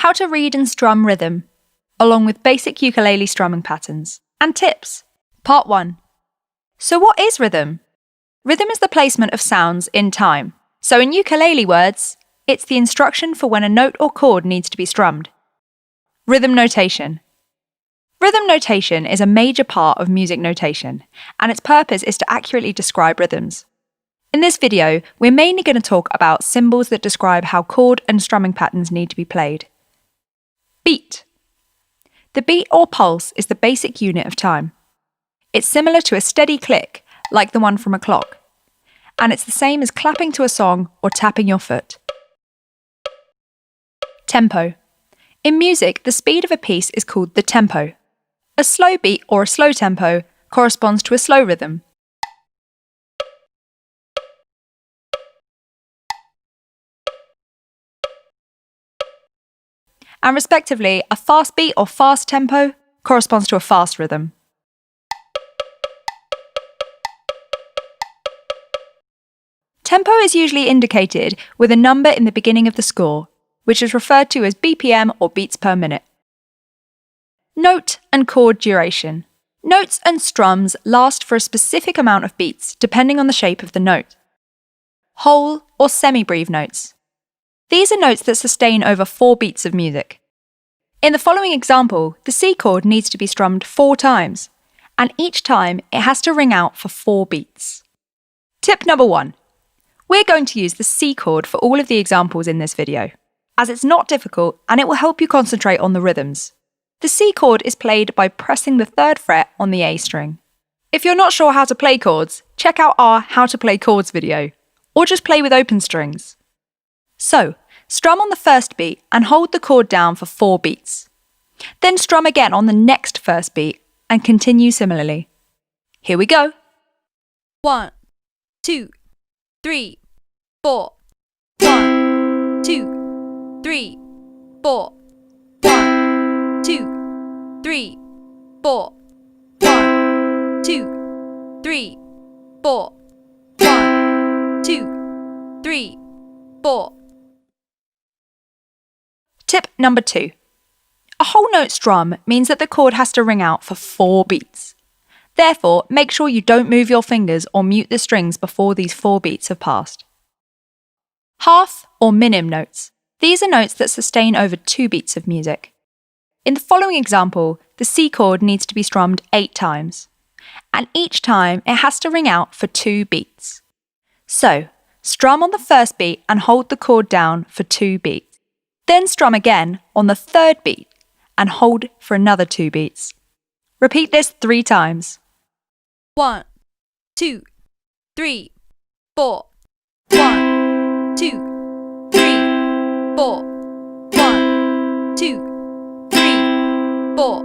how to read and strum rhythm, along with basic ukulele strumming patterns, and tips. Part 1. So what is rhythm? Rhythm is the placement of sounds in time. So in ukulele words, it's the instruction for when a note or chord needs to be strummed. Rhythm notation. Rhythm notation is a major part of music notation, and its purpose is to accurately describe rhythms. In this video, we're mainly going to talk about symbols that describe how chord and strumming patterns need to be played. Beat. The beat or pulse is the basic unit of time. It's similar to a steady click, like the one from a clock, and it's the same as clapping to a song or tapping your foot. Tempo. In music, the speed of a piece is called the tempo. A slow beat or a slow tempo corresponds to a slow rhythm. And respectively, a fast beat or fast tempo corresponds to a fast rhythm. Tempo is usually indicated with a number in the beginning of the score, which is referred to as BPM or beats per minute. Note and chord duration. Notes and strums last for a specific amount of beats depending on the shape of the note. Whole or semi-breve notes. These are notes that sustain over 4 beats of music. In the following example, the C chord needs to be strummed 4 times, and each time it has to ring out for 4 beats. Tip number 1. We're going to use the C chord for all of the examples in this video, as it's not difficult and it will help you concentrate on the rhythms. The C chord is played by pressing the 3rd fret on the A string. If you're not sure how to play chords, check out our How to Play Chords video, or just play with open strings. So, strum on the first beat and hold the chord down for 4 beats. Then strum again on the next first beat and continue similarly. Here we go. 1, 2, 3, 4. 1, 2, 3, 4. 1, 2, 3, 4. 1, 2, 3, 4. 1, 2, 3, 4. Tip number 2. A whole note strum means that the chord has to ring out for 4 beats. Therefore, make sure you don't move your fingers or mute the strings before these 4 beats have passed. Half or minim notes. These are notes that sustain over 2 beats of music. In the following example, the C chord needs to be strummed 8 times, and each time it has to ring out for 2 beats. So, strum on the first beat and hold the chord down for 2 beats. Then strum again on the 3rd beat and hold for another 2 beats. Repeat this 3 times. 1, 2, 3, 4. 1, 2, 3, 4. 1, 2, 3, 4.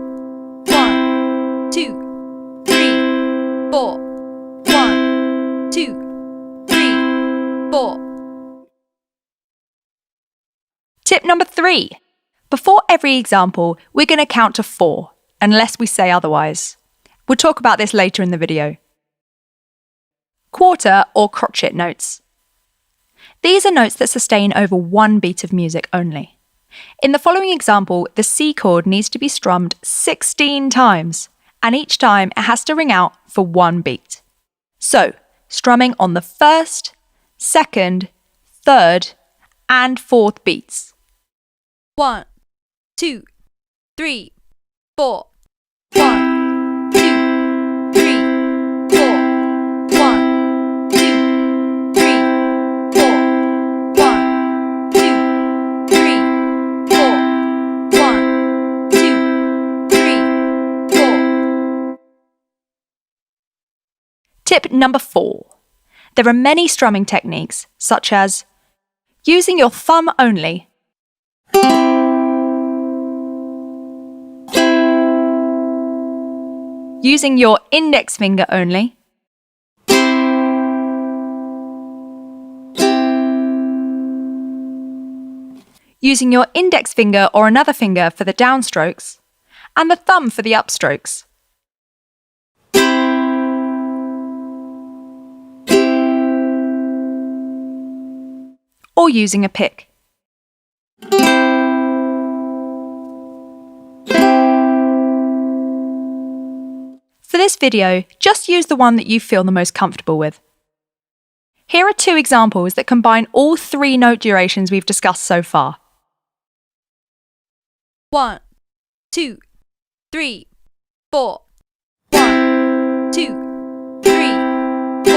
1, 2, 3, 4. 1, 2, 3, 4. Tip number 3. Before every example, we're going to count to 4, unless we say otherwise. We'll talk about this later in the video. Quarter or crotchet notes. These are notes that sustain over 1 beat of music only. In the following example, the C chord needs to be strummed 16 times, and each time it has to ring out for 1 beat. So, strumming on the 1st, 2nd, 3rd, and 4th beats. 1, 2, 3, 4. 1, 2, 3, 4. 1, 2, 3, 4. 1, 2, 3, 4. 1, 2, 3, 4. Tip number 4. There are many strumming techniques, such as using your thumb only, using your index finger only, using your index finger or another finger for the downstrokes, and the thumb for the upstrokes. Or using a pick. this video, just use the one that you feel the most comfortable with. Here are 2 examples that combine all 3 note durations we've discussed so far. 1, 2, 3, 4. 1, 2, 3, 4.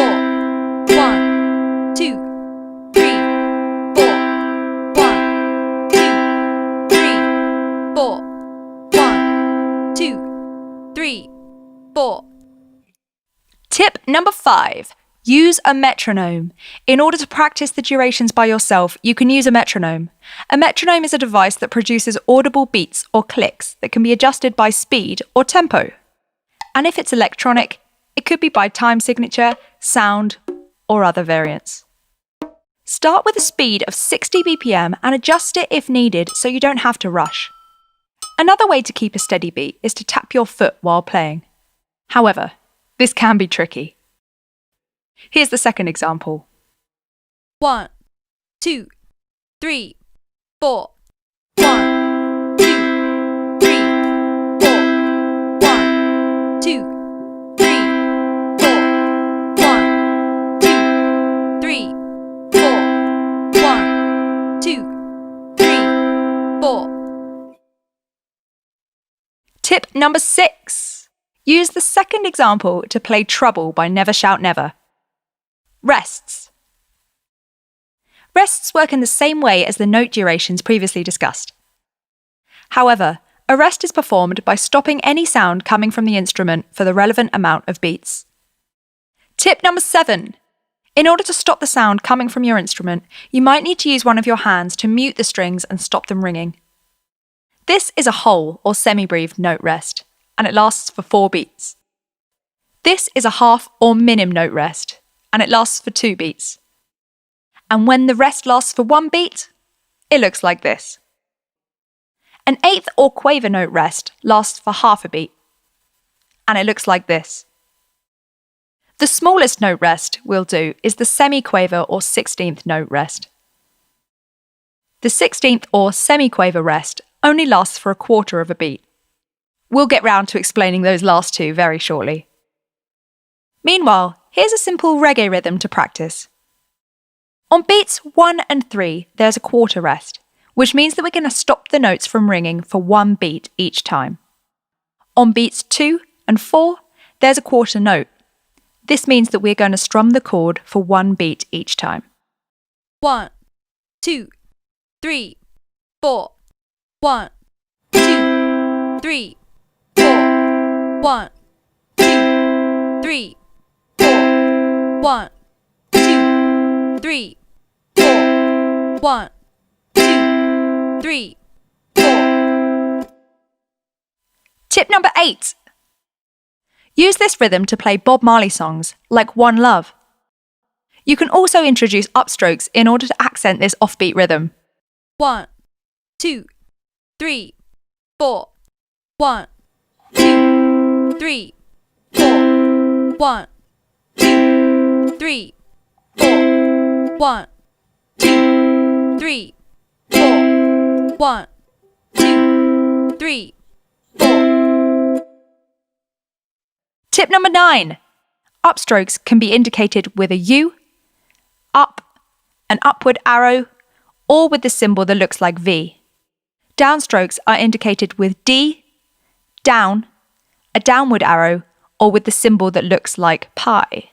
1, 2, 3, 4. 1, 2, 3, 4. 1, 2, 3, 4. Tip number 5. Use a metronome. In order to practice the durations by yourself, you can use a metronome. A metronome is a device that produces audible beats or clicks that can be adjusted by speed or tempo. And if it's electronic, it could be by time signature, sound, or other variants. Start with a speed of 60 BPM and adjust it if needed so you don't have to rush. Another way to keep a steady beat is to tap your foot while playing. However, this can be tricky. Here's the second example. 1, 2, 3, 4. 1, 2, 3, 4. 1, 2, 3, 4. 1, 2, 3, 4. 1, 2, 3, 4. Tip number 6. Use the second example to play Trouble by Never Shout Never. Rests. Rests work in the same way as the note durations previously discussed. However, a rest is performed by stopping any sound coming from the instrument for the relevant amount of beats. Tip number 7. In order to stop the sound coming from your instrument, you might need to use one of your hands to mute the strings and stop them ringing. This is a whole or semi-breve note rest, and it lasts for 4 beats. This is a half or minim note rest, and it lasts for 2 beats. And when the rest lasts for 1 beat, it looks like this. An eighth or quaver note rest lasts for half a beat, and it looks like this. The smallest note rest we'll do is the Semi-Quaver or 16th note rest. The 16th or Semi-Quaver rest only lasts for a quarter of a beat. We'll get round to explaining those last 2 very shortly. Meanwhile, here's a simple reggae rhythm to practice. On beats 1 and 3, there's a quarter rest, which means that we're going to stop the notes from ringing for 1 beat each time. On beats 2 and 4, there's a quarter note. This means that we're going to strum the chord for 1 beat each time. 1, 2, 3, 4. 1, 2, 3, 4. 1, 2, 3, 4. 1, 2, 3, 4. 1, 2, 3, 4. Tip number 8. Use this rhythm to play Bob Marley songs like One Love. You can also introduce upstrokes in order to accent this offbeat rhythm. 1, 2, 3, 4. 1, 2, 3, 4. 1, 2, 3, 4. 1, 2, 3, 4. 1, 2, 3, 4. Tip number 9. Upstrokes can be indicated with a U, up, an upward arrow, or with the symbol that looks like V. Downstrokes are indicated with D, down, a downward arrow, or with the symbol that looks like pi.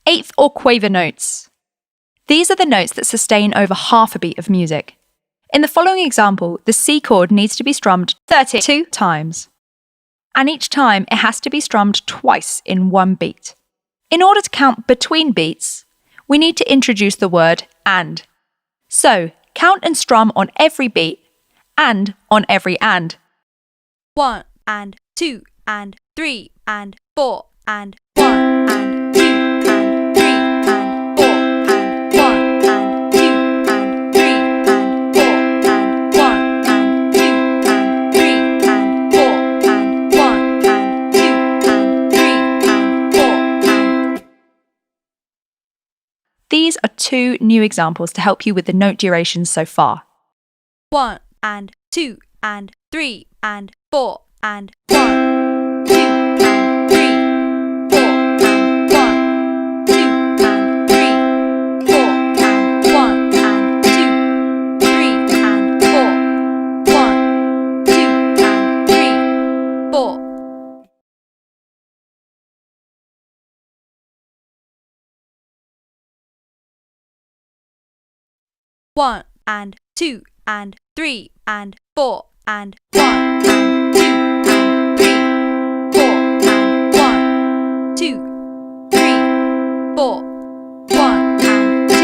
Eighth or quaver notes. These are the notes that sustain over half a beat of music. In the following example, the C chord needs to be strummed 32 times. And each time it has to be strummed twice in 1 beat. In order to count between beats, we need to introduce the word and. So, count and strum on every beat, and on every and. 1 and 2 and 3 and 4 and 1 and 2 and 3 and 4 and 1 and 2 and 3 and 4 and 1 and 2 and 3 and 4 and 1 and 2 and 3 and 4 and... These are 2 new examples to help you with the note durations so far. 1 and 2 and 3 and 4 and 1, 2 and 1 and 2 and 3 and 4 and 1 and 2 and 3, 4 and 1, 2, 3, 4, 1 and 2,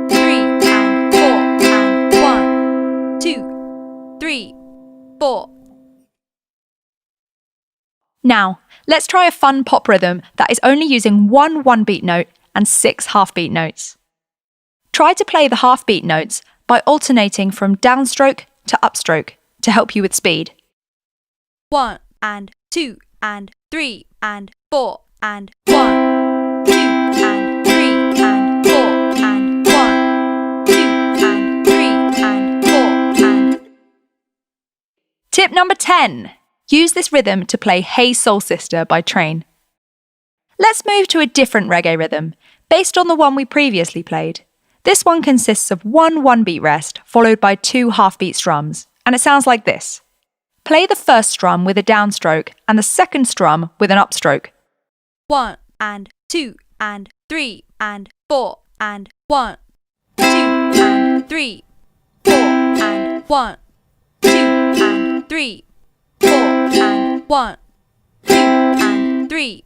3 and 4 and 1, 2, 3, 4. Now, let's try a fun pop rhythm that is only using one one-beat note and 6 half-beat notes. Try to play the half-beat notes by alternating from downstroke to upstroke to help you with speed. 1 and 2 and 3 and 4 and 1, 2 and 3 and 4 and 1, 2 and 3 and 4 and... Tip number 10. Use this rhythm to play Hey Soul Sister by Train. Let's move to a different reggae rhythm, based on the one we previously played. This one consists of one one-beat rest followed by 2 half-beat strums, and it sounds like this. Play the first strum with a downstroke and the second strum with an upstroke. 1 and 2 and 3 and 4 and 1, 2 and 3, 4 and 1, 2 and 3, 4 and 1, 2 and 3,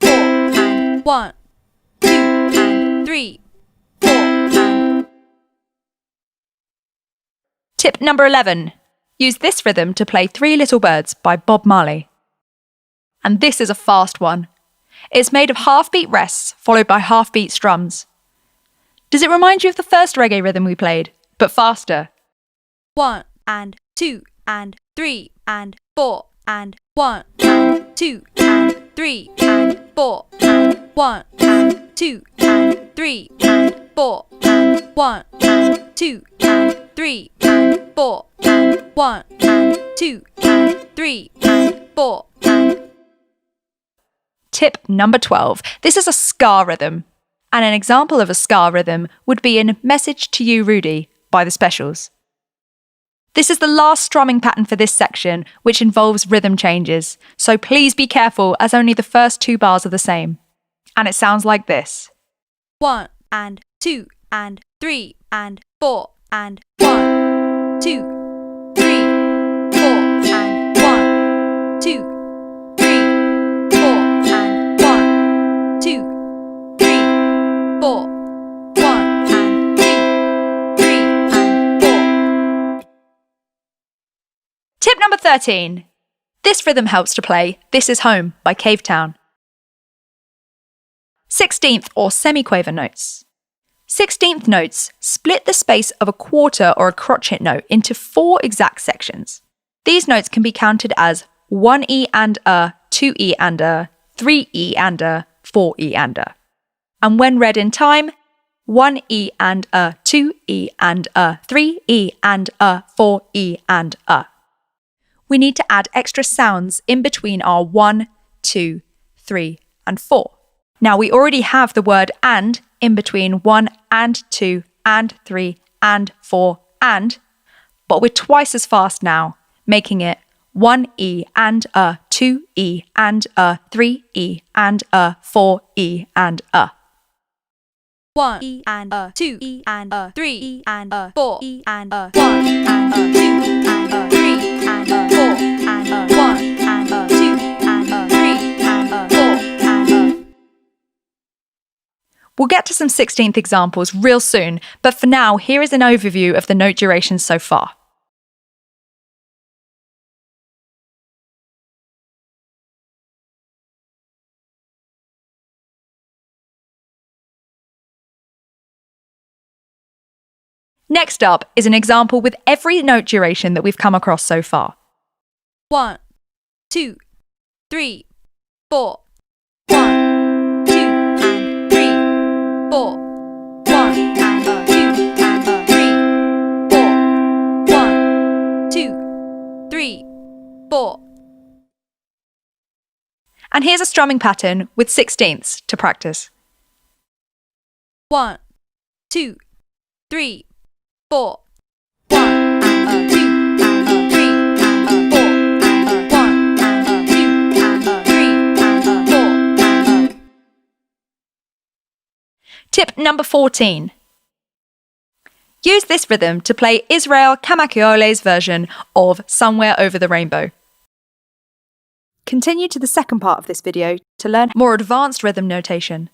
4 and 1, 2 and 3, 4 and... Tip number 11. Use this rhythm to play Three Little Birds by Bob Marley. And this is a fast one. It's made of half-beat rests followed by half-beat strums. Does it remind you of the first reggae rhythm we played, but faster? 1 and 2 and 3 and 4 and 1 and 2 and 3 and 4 and 1 and 2 and 3 and 4 and 1 and 2 and 3 and 4 and 1 and 2 and 3 and 4 and... Tip number 12. This is a ska rhythm. And an example of a ska rhythm would be in Message to You, Rudy by The Specials. This is the last strumming pattern for this section, which involves rhythm changes, so please be careful as only the first 2 bars are the same. And it sounds like this. 1 and 2 and 3 and 4 and 1, 2, 3, 4 and 1, 2, 3, 4 and 1, 2, 3, 4, 1 and 2, 3 and 4. Tip number 13. This rhythm helps to play This Is Home by Cavetown. 16th or semi-quaver notes. 16th notes split the space of a quarter or a crotchet note into 4 exact sections. These notes can be counted as 1E and a, 2E and a, 3E and a, 4E and a. And when read in time, 1E and a, 2E and a, 3E and a, 4E and a. We need to add extra sounds in between our 1, 2, 3 and 4. Now we already have the word and in between 1 and 2 and 3 and 4 and, but we're twice as fast now, making it 1E and a, 2E and a, 3E and a, 4E and a. 1E and a, 2E and a, 3E and a, 4E and a, 1 and a, 2 and a, 3 and a, 4 and a, 1 and a, 2 and a, 3 and a, 4 and a... We'll get to some 16th examples real soon, but for now, here is an overview of the note durations so far. Next up is an example with every note duration that we've come across so far. 1, 2, 3, 4, 1, 2 and 3, 4, 1 and a, 2 and a, 3, 4, 1, 2, 3, 4. And here's a strumming pattern with 16ths to practice. 1, 2, 3, 4, 1 and a, 2 and a, 3 and a, 4 and a, 1 and a, 2 and a, 3 and a, 4 and a... Tip number 14. Use this rhythm to play Israel Kamakiole's version of Somewhere Over the Rainbow. Continue to the second part of this video to learn more advanced rhythm notation.